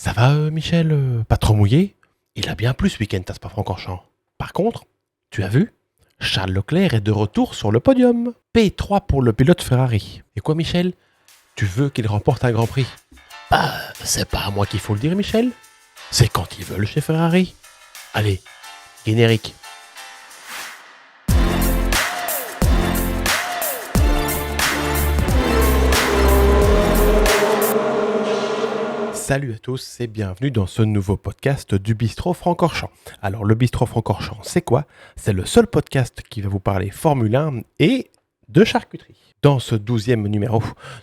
Ça va, Michel? Pas trop mouillé? Il a bien plu ce week-end à Spa-Francorchamps. Par contre, tu as vu? Charles Leclerc est de retour sur le podium. P3 pour le pilote Ferrari. Et quoi, Michel? Tu veux qu'il remporte un Grand Prix? Bah, c'est pas à moi qu'il faut le dire, Michel. C'est quand ils veulent chez Ferrari. Allez, générique. Salut à tous et bienvenue dans ce nouveau podcast du Bistrot Francorchamps. Alors le Bistrot Francorchamps, c'est quoi? C'est le seul podcast qui va vous parler Formule 1 et de charcuterie. Dans ce 12e numéro,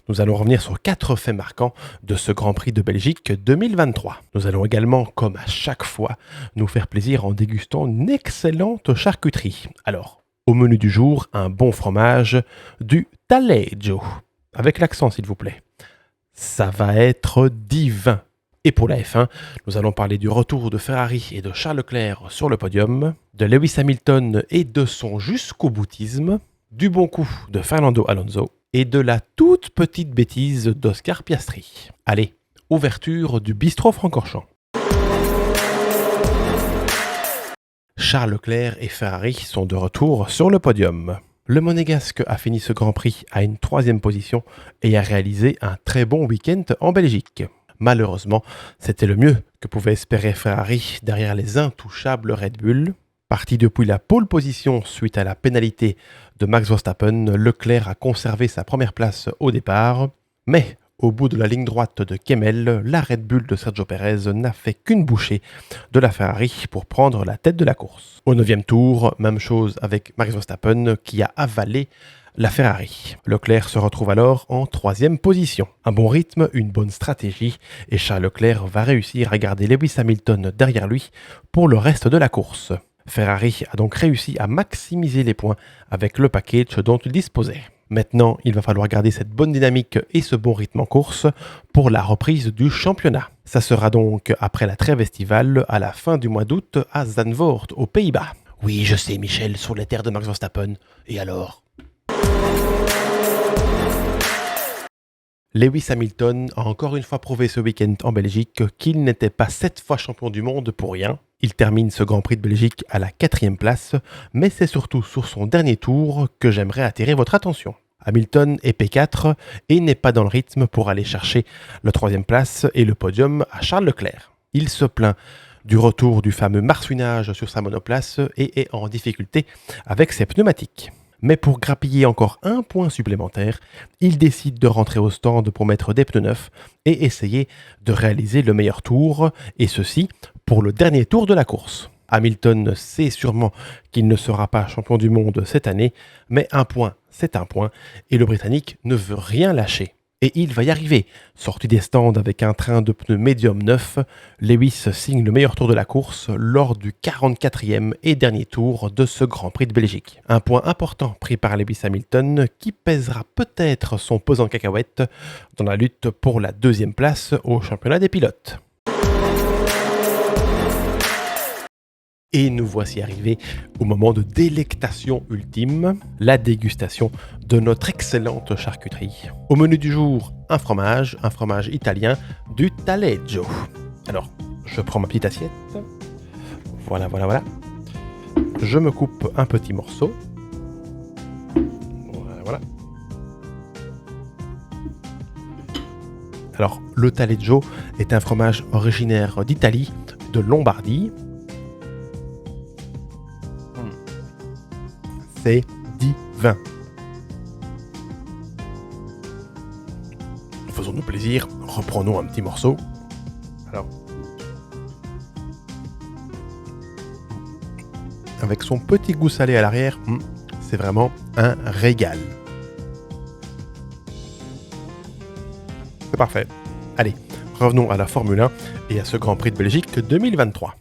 nous allons revenir sur 4 faits marquants de ce Grand Prix de Belgique 2023. Nous allons également, comme à chaque fois, nous faire plaisir en dégustant une excellente charcuterie. Alors, au menu du jour, un bon fromage, du taleggio. Avec l'accent s'il vous plaît. Ça va être divin. Et pour la F1, nous allons parler du retour de Ferrari et de Charles Leclerc sur le podium, de Lewis Hamilton et de son jusqu'au boutisme, du bon coup de Fernando Alonso et de la toute petite bêtise d'Oscar Piastri. Allez, ouverture du Bistrot Francorchamps. Charles Leclerc et Ferrari sont de retour sur le podium. Le Monégasque a fini ce Grand Prix à une 3e position et a réalisé un très bon week-end en Belgique. Malheureusement, c'était le mieux que pouvait espérer Ferrari derrière les intouchables Red Bull. Parti depuis la pole position suite à la pénalité de Max Verstappen, Leclerc a conservé sa première place au départ. Mais au bout de la ligne droite de Kemmel, la Red Bull de Sergio Pérez n'a fait qu'une bouchée de la Ferrari pour prendre la tête de la course. Au 9e tour, même chose avec Max Verstappen qui a avalé la Ferrari. Leclerc se retrouve alors en 3e position. Un bon rythme, une bonne stratégie et Charles Leclerc va réussir à garder Lewis Hamilton derrière lui pour le reste de la course. Ferrari a donc réussi à maximiser les points avec le package dont il disposait. Maintenant, il va falloir garder cette bonne dynamique et ce bon rythme en course pour la reprise du championnat. Ça sera donc après la trêve estivale à la fin du mois d'août à Zandvoort, aux Pays-Bas. Oui, je sais, Michel, sur les terres de Max Verstappen. Et alors? Lewis Hamilton a encore une fois prouvé ce week-end en Belgique qu'il n'était pas 7 fois champion du monde pour rien. Il termine ce Grand Prix de Belgique à la 4e place, mais c'est surtout sur son dernier tour que j'aimerais attirer votre attention. Hamilton est P4 et n'est pas dans le rythme pour aller chercher la 3e place et le podium à Charles Leclerc. Il se plaint du retour du fameux marsouinage sur sa monoplace et est en difficulté avec ses pneumatiques. Mais pour grappiller encore un point supplémentaire, il décide de rentrer au stand pour mettre des pneus neufs et essayer de réaliser le meilleur tour, et ceci pour le dernier tour de la course. Hamilton sait sûrement qu'il ne sera pas champion du monde cette année, mais un point, c'est un point, et le Britannique ne veut rien lâcher. Et il va y arriver. Sorti des stands avec un train de pneus médium neuf, Lewis signe le meilleur tour de la course lors du 44e et dernier tour de ce Grand Prix de Belgique. Un point important pris par Lewis Hamilton qui pèsera peut-être son pesant cacahuète dans la lutte pour la 2e place au championnat des pilotes. Et nous voici arrivés au moment de délectation ultime, la dégustation de notre excellente charcuterie. Au menu du jour, un fromage italien, du taleggio. Alors, je prends ma petite assiette. Voilà. Je me coupe un petit morceau. Voilà. Alors, le taleggio est un fromage originaire d'Italie, de Lombardie. C'est divin. Faisons-nous plaisir, reprenons un petit morceau. Alors, avec son petit goût salé à l'arrière, c'est vraiment un régal. C'est parfait. Allez, revenons à la Formule 1 et à ce Grand Prix de Belgique 2023.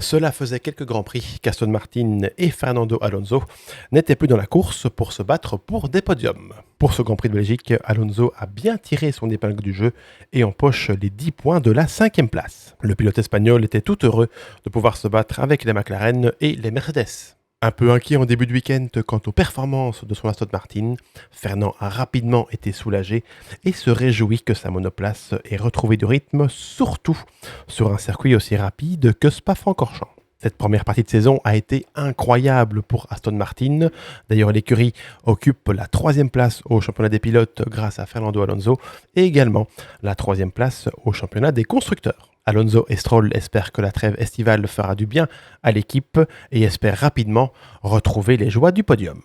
Cela faisait quelques Grands Prix qu'Aston Martin et Fernando Alonso n'étaient plus dans la course pour se battre pour des podiums. Pour ce Grand Prix de Belgique, Alonso a bien tiré son épingle du jeu et empoche les 10 points de la 5e place. Le pilote espagnol était tout heureux de pouvoir se battre avec les McLaren et les Mercedes. Un peu inquiet en début de week-end quant aux performances de son Aston Martin, Fernand a rapidement été soulagé et se réjouit que sa monoplace ait retrouvé du rythme, surtout sur un circuit aussi rapide que Spa-Francorchamps. Cette première partie de saison a été incroyable pour Aston Martin. D'ailleurs, l'écurie occupe la 3e place au championnat des pilotes grâce à Fernando Alonso et également la 3e place au championnat des constructeurs. Alonso et Stroll espèrent que la trêve estivale fera du bien à l'équipe et espèrent rapidement retrouver les joies du podium.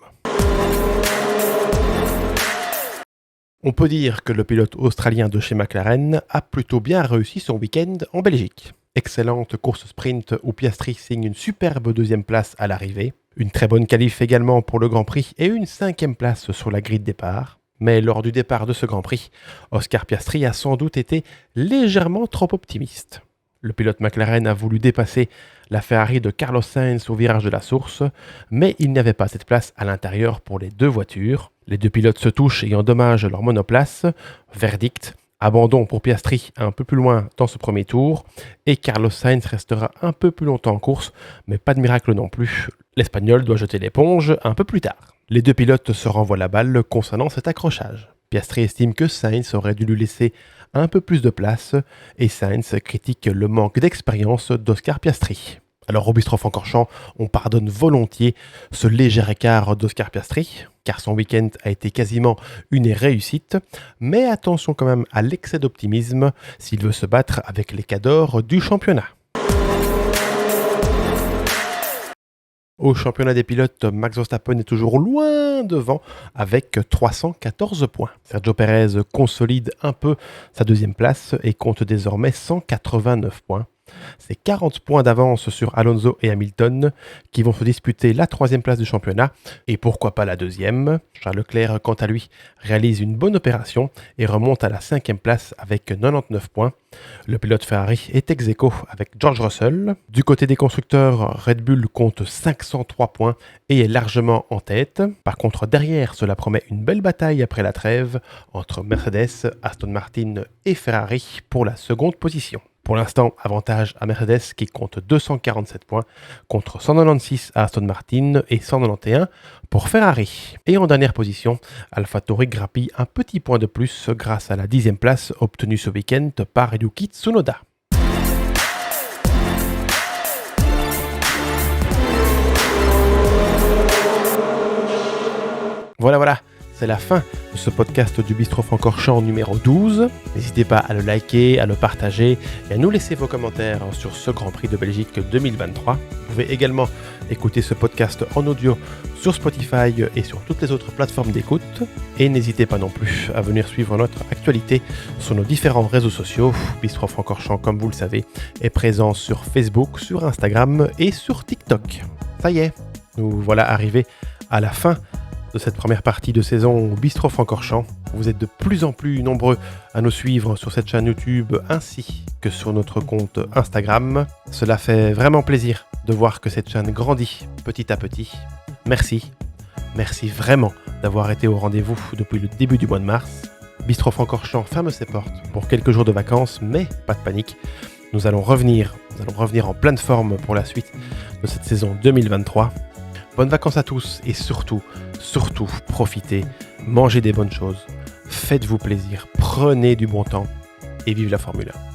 On peut dire que le pilote australien de chez McLaren a plutôt bien réussi son week-end en Belgique. Excellente course sprint où Piastri signe une superbe 2e place à l'arrivée. Une très bonne qualif également pour le Grand Prix et une 5e place sur la grille de départ. Mais lors du départ de ce Grand Prix, Oscar Piastri a sans doute été légèrement trop optimiste. Le pilote McLaren a voulu dépasser la Ferrari de Carlos Sainz au virage de la source, mais il n'y avait pas cette place à l'intérieur pour les deux voitures. Les deux pilotes se touchent et endommagent leur monoplace. Verdict, abandon pour Piastri un peu plus loin dans ce premier tour, et Carlos Sainz restera un peu plus longtemps en course, mais pas de miracle non plus. L'Espagnol doit jeter l'éponge un peu plus tard. Les deux pilotes se renvoient la balle concernant cet accrochage. Piastri estime que Sainz aurait dû lui laisser un peu plus de place et Sainz critique le manque d'expérience d'Oscar Piastri. Alors au Bistrot-Francorchamps, on pardonne volontiers ce léger écart d'Oscar Piastri, car son week-end a été quasiment une réussite, mais attention quand même à l'excès d'optimisme s'il veut se battre avec les cadors du championnat. Au championnat des pilotes, Max Verstappen est toujours loin devant avec 314 points. Sergio Pérez consolide un peu sa 2e place et compte désormais 189 points. C'est 40 points d'avance sur Alonso et Hamilton qui vont se disputer la 3e place du championnat et pourquoi pas la 2e. Charles Leclerc, quant à lui, réalise une bonne opération et remonte à la 5e place avec 99 points. Le pilote Ferrari est ex aequo avec George Russell. Du côté des constructeurs, Red Bull compte 503 points et est largement en tête. Par contre, derrière, cela promet une belle bataille après la trêve entre Mercedes, Aston Martin et Ferrari pour la 2e position. Pour l'instant, avantage à Mercedes qui compte 247 points contre 196 à Aston Martin et 191 pour Ferrari. Et en dernière position, AlphaTauri grappille un petit point de plus grâce à la 10e place obtenue ce week-end par Yuki Tsunoda. Voilà, c'est la fin de ce podcast du Bistrot-Francorchamps numéro 12. N'hésitez pas à le liker, à le partager et à nous laisser vos commentaires sur ce Grand Prix de Belgique 2023. Vous pouvez également écouter ce podcast en audio sur Spotify et sur toutes les autres plateformes d'écoute. Et n'hésitez pas non plus à venir suivre notre actualité sur nos différents réseaux sociaux. Bistrot-Francorchamps, comme vous le savez, est présent sur Facebook, sur Instagram et sur TikTok. Ça y est, nous voilà arrivés à la fin de cette première partie de saison au Bistrot-Francorchamps. Vous êtes de plus en plus nombreux à nous suivre sur cette chaîne YouTube ainsi que sur notre compte Instagram. Cela fait vraiment plaisir de voir que cette chaîne grandit petit à petit. Merci vraiment d'avoir été au rendez-vous depuis le début du mois de mars. Bistrot-Francorchamps ferme ses portes pour quelques jours de vacances, mais pas de panique. Nous allons revenir en pleine forme pour la suite de cette saison 2023. Bonnes vacances à tous et surtout, profitez, mangez des bonnes choses, faites-vous plaisir, prenez du bon temps et vive la Formule 1.